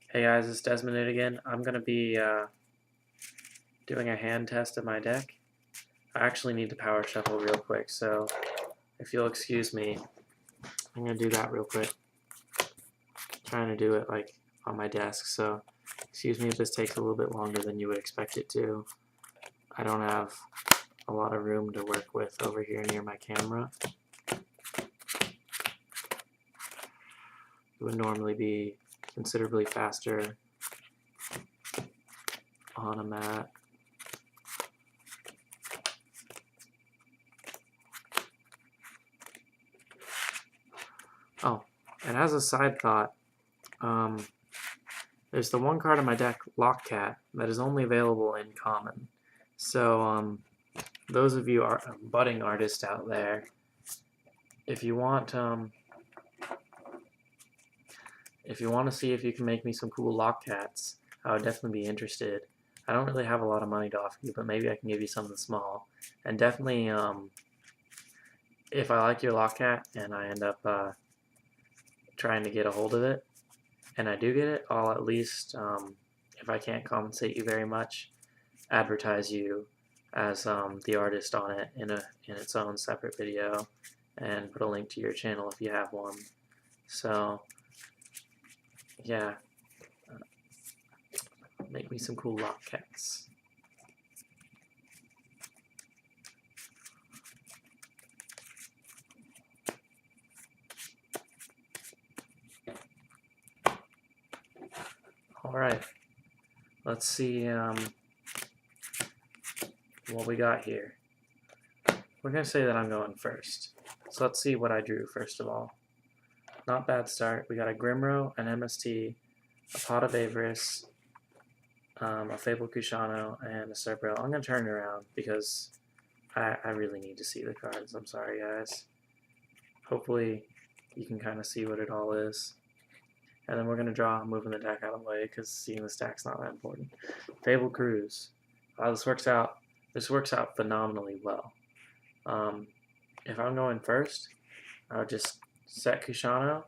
Hey guys, it's Desmond again. I'm going to be doing a hand test of my deck. I actually need to power shuffle real quick, so if you'll excuse me, I'm going to do that real quick. Trying to do it like on my desk, so excuse me if this takes a little bit longer than you would expect it to. I don't have a lot of room to work with over here near my camera. It would normally be considerably faster on a mat. Oh, and as a side thought, there's the one card in my deck, Lockcat, that is only available in common. So those of you are budding artists out there, if you want to see if you can make me some cool Lockcats, I would definitely be interested. I don't really have a lot of money to offer you, but maybe I can give you something small. And definitely, if I like your Lockcat and I end up trying to get a hold of it, and I do get it, I'll at least, if I can't compensate you very much, advertise you as the artist on it in its own separate video, and put a link to your channel if you have one. So yeah, make me some cool Lockcats. Alright, let's see what we got here. We're going to say that I'm going first. So let's see what I drew first of all. Not bad start. We got a Grimro, an MST, a Pot of Avarice, a Fabled Kushano, and a Cerbero. I'm going to turn it around because I really need to see the cards. I'm sorry, guys. Hopefully you can kind of see what it all is. And then we're going to draw moving the deck out of the way because seeing the stack's not that important. Fabled Cruise. This works out phenomenally well. If I'm going first, I would just set Kushano,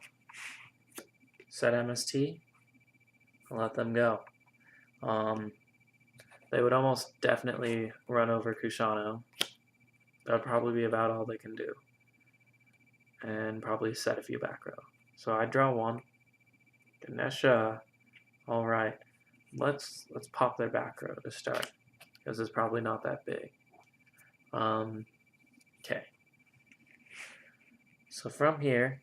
set MST, and let them go. They would almost definitely run over Kushano. That would probably be about all they can do. And probably set a few back row. So I draw one. Ganesha. Alright. Let's pop their back row to start. Because it's probably not that big. Okay. So from here,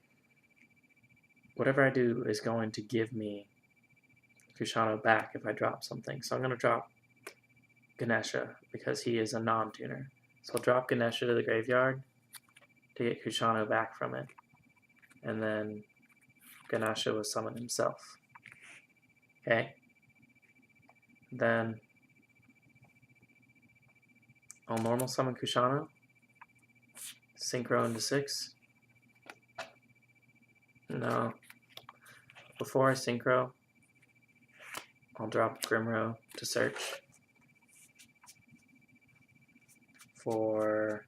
whatever I do is going to give me Kushano back if I drop something. So I'm going to drop Ganesha because he is a non-tuner. So I'll drop Ganesha to the graveyard to get Kushano back from it. And then Ganesha will summon himself. Okay. Then I'll normal summon Kushano. Synchro into 6. No. Before I synchro, I'll drop Grimro to search for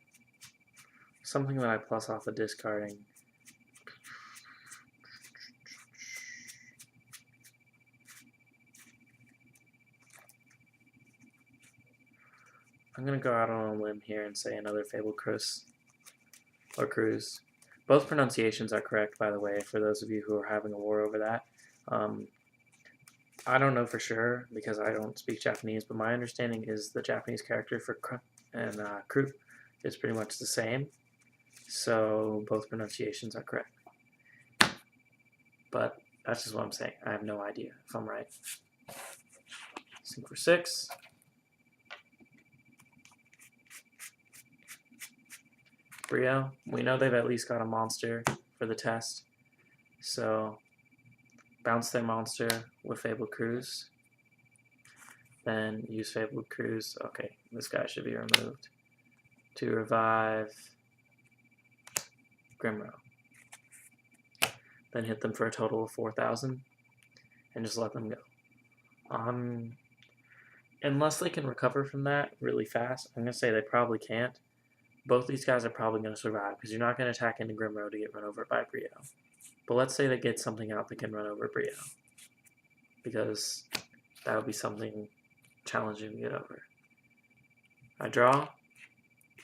something that I plus off the discarding. I'm going to go out on a limb here and say another Fabled Cruise. Or Cruise. Both pronunciations are correct, by the way, for those of you who are having a war over that. I don't know for sure because I don't speak Japanese, but my understanding is the Japanese character for Kru and Kru is pretty much the same. So both pronunciations are correct. But that's just what I'm saying. I have no idea if I'm right. Sync for 6. Brio, we know they've at least got a monster for the test. So bounce their monster with Fabled Cruise. Then use Fabled Cruise. Okay, this guy should be removed. To revive Grimro. Then hit them for a total of 4,000 and just let them go. Unless they can recover from that really fast, I'm going to say they probably can't. Both these guys are probably going to survive because you're not going to attack into Grimro to get run over by Brio. But let's say they get something out that can run over Brio. because that would be something challenging to get over. I draw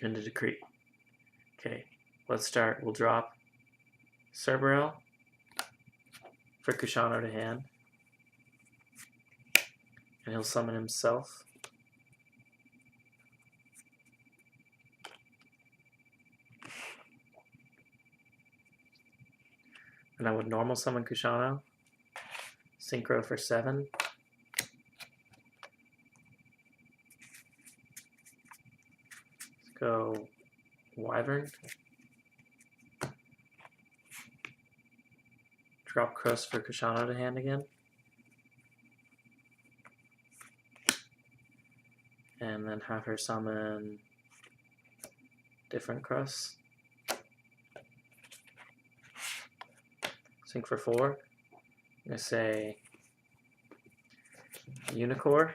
into Decree. Okay, let's start. We'll drop Cerberell for Kushano to hand, and he'll summon himself. And I would normal summon Kushano, Synchro for 7. Let's go Wyvern. Drop Crust for Kushano to hand again. And then have her summon different Crusts. Sync for 4. I'm going to say Unicorn.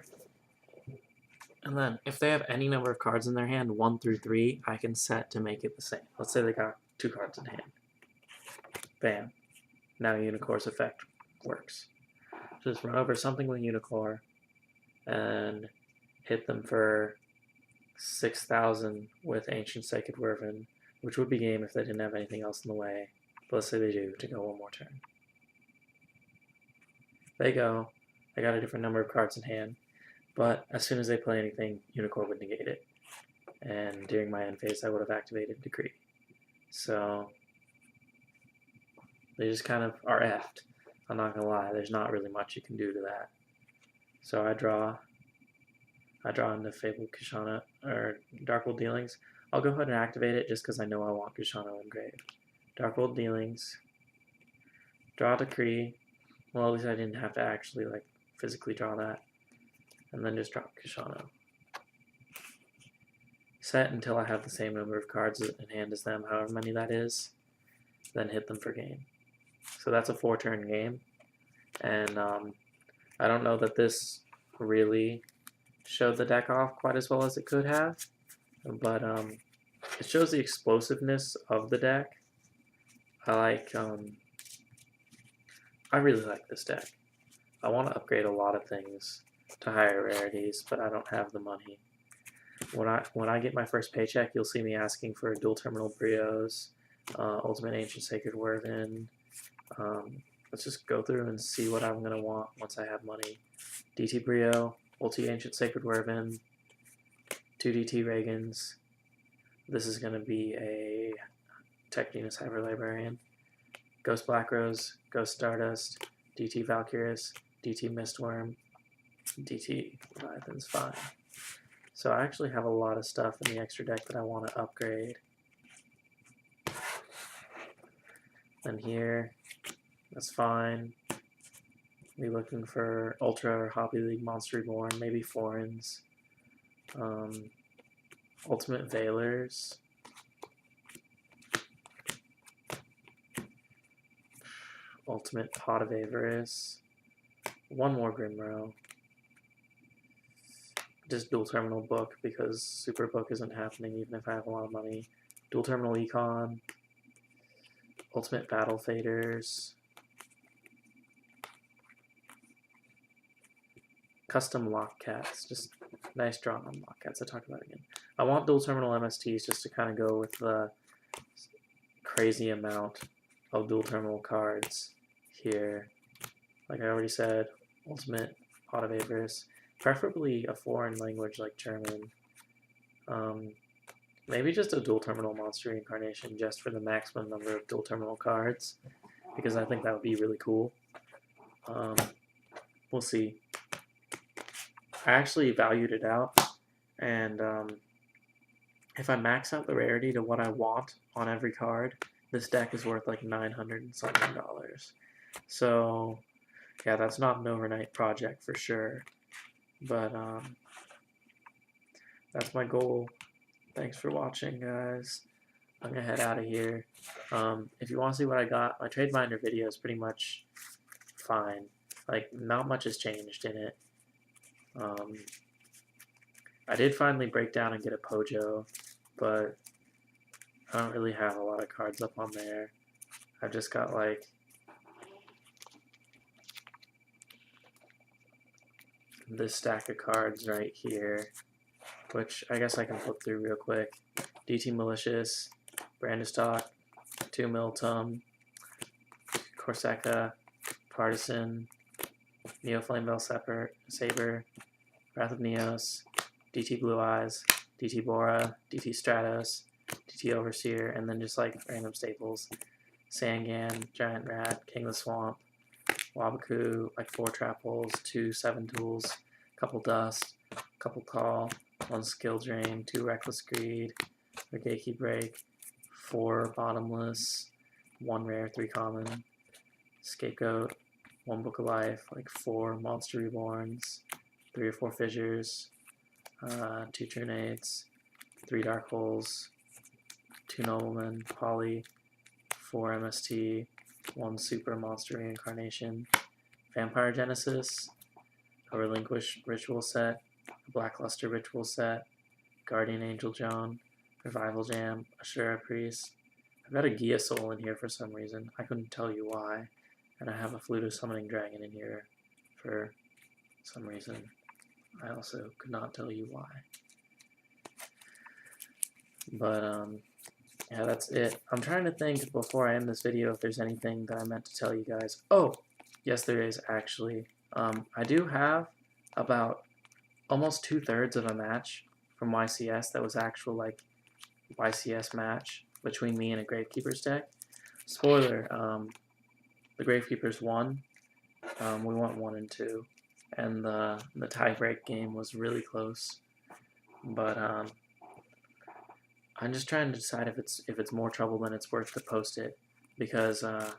And then if they have any number of cards in their hand, 1 through 3, I can set to make it the same. Let's say they got 2 cards in hand. Bam. Now Unicorn's effect works. Just run over something with Unicorn and hit them for 6,000 with Ancient Sacred Wyvern, which would be game if they didn't have anything else in the way. But let's say they do, to go one more turn. They go. I got a different number of cards in hand, but as soon as they play anything, Unicorn would negate it. And during my end phase, I would have activated Decree. So they just kind of are effed. I'm not gonna lie, there's not really much you can do to that. So I draw into Fabled Kushana, or Darkwold Dealings. I'll go ahead and activate it just because I know I want Kushana engraved. Darkwold Dealings. Draw Decree. Well, at least I didn't have to actually like physically draw that. And then just drop Kushana. Set until I have the same number of cards in hand as them, however many that is. Then hit them for game. So that's a 4-turn game. And I don't know that this really showed the deck off quite as well as it could have. But it shows the explosiveness of the deck. I really like this deck. I want to upgrade a lot of things to higher rarities, but I don't have the money. When I get my first paycheck, you'll see me asking for Dual Terminal Brios, Ultimate Ancient Sacred Wyvern. Let's just go through and see what I'm going to want once I have money. DT Brio, Ulti Ancient Sacred Wyvern, 2 DT Reagans. This is going to be a Tech Genius Hyper Librarian. Ghost Black Rose, Ghost Stardust, DT Valkyrus, DT Mistworm, DT Leviathan's fine. So I actually have a lot of stuff in the extra deck that I want to upgrade. And here, that's fine. Be looking for Ultra or Hobby League Monster Reborn, maybe foreigns. Ultimate Veilers. Ultimate Pot of Avarice. One more Grimrow. Just Dual Terminal Book because Super Book isn't happening even if I have a lot of money. Dual Terminal Econ. Ultimate Battle Faders. Custom Lock Cats. Just nice draw on Lock Cats. I talked about it again. I want Dual Terminal MSTs just to kind of go with the crazy amount of Dual Terminal cards here. Like I already said, Ultimate Pot of Avarice. Preferably a foreign language like German. Maybe just a Dual Terminal Monster Reincarnation just for the maximum number of Dual Terminal cards, because I think that would be really cool. We'll see. I actually valued it out, and if I max out the rarity to what I want on every card, this deck is worth like $900 and something. So yeah, that's not an overnight project for sure. But that's my goal. Thanks for watching, guys. I'm gonna head out of here. If you want to see what I got, my Trade Binder video is pretty much fine. Like, not much has changed in it. I did finally break down and get a Pojo, but I don't really have a lot of cards up on there. I've just got like this stack of cards right here, which I guess I can flip through real quick. DT Malicious, Brandistock, 2 Miltum, Corsica, Partisan, Neo Flamebell Saber, Wrath of Neos, DT Blue Eyes, DT Bora, DT Stratos, DT Overseer, and then just like random staples. Sangan, Giant Rat, King of the Swamp, Wabaku, like 4 Trap Holes, 2 7 Tools, couple Dust, couple Call, 1 Skill Drain, 2 Reckless Greed, Regeki Break, 4 Bottomless, 1 Rare, 3 Common, Scapegoat, 1 Book of Life, like 4 Monster Reborns, 3 or 4 Fissures, 2 Trunades, 3 Dark Holes, 2 Noblemen, Poly, 4 MST, 1 Super Monster Reincarnation, Vampire Genesis, a Relinquish Ritual set, a Blackluster Ritual set, Guardian Angel Joan, Revival Jam, Ashura Priest. I've got a Gia Soul in here for some reason. I couldn't tell you why. And I have a Flute of Summoning Dragon in here for some reason. I also could not tell you why. But, yeah, that's it. I'm trying to think before I end this video if there's anything that I meant to tell you guys. Oh, yes there is actually. I do have about almost 2/3 of a match from YCS that was actual like YCS match between me and a Gravekeeper's deck. Spoiler, the Gravekeepers won. We went 1 and 2, and the tie-break game was really close. But I'm just trying to decide if it's more trouble than it's worth to post it, because and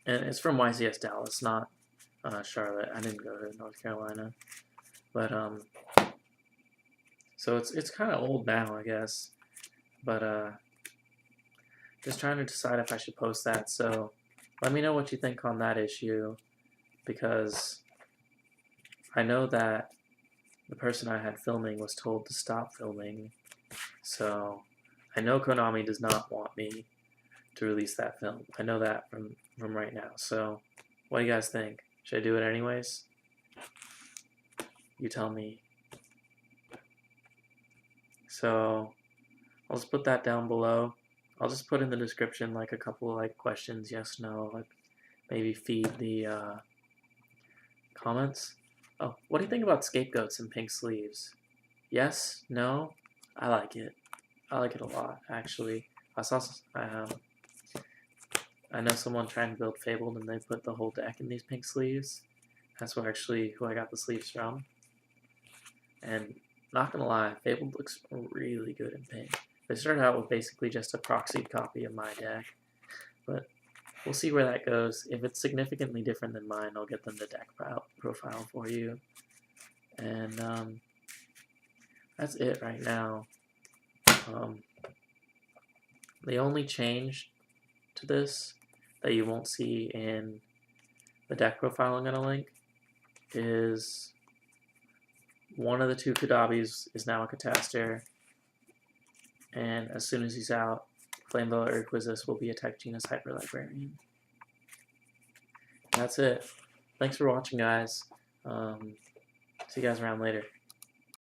it's from YCS Dallas, not Charlotte. I didn't go to North Carolina, but so it's kind of old now, I guess. But just trying to decide if I should post that. So let me know what you think on that issue, because I know that the person I had filming was told to stop filming. So I know Konami does not want me to release that film. I know that from right now. So what do you guys think? Should I do it anyways? You tell me. So I'll just put that down below. I'll just put in the description like a couple of like questions, yes, no, like maybe feed the comments. Oh, what do you think about scapegoats and pink sleeves? Yes, no, I like it. I like it a lot, actually. I know someone trying to build Fabled and they put the whole deck in these pink sleeves. That's who I got the sleeves from. And not gonna lie, Fabled looks really good in pink. They started out with basically just a proxied copy of my deck, but we'll see where that goes. If it's significantly different than mine, I'll get them the deck profile for you. And that's it right now. The only change to this that you won't see in the deck profile I'm going to link is one of the 2 Kudabis is now a Cataster, and as soon as he's out, Flamebow Urquizus will be a Tech Genus Hyper Librarian. That's it. Thanks for watching, guys. See you guys around later.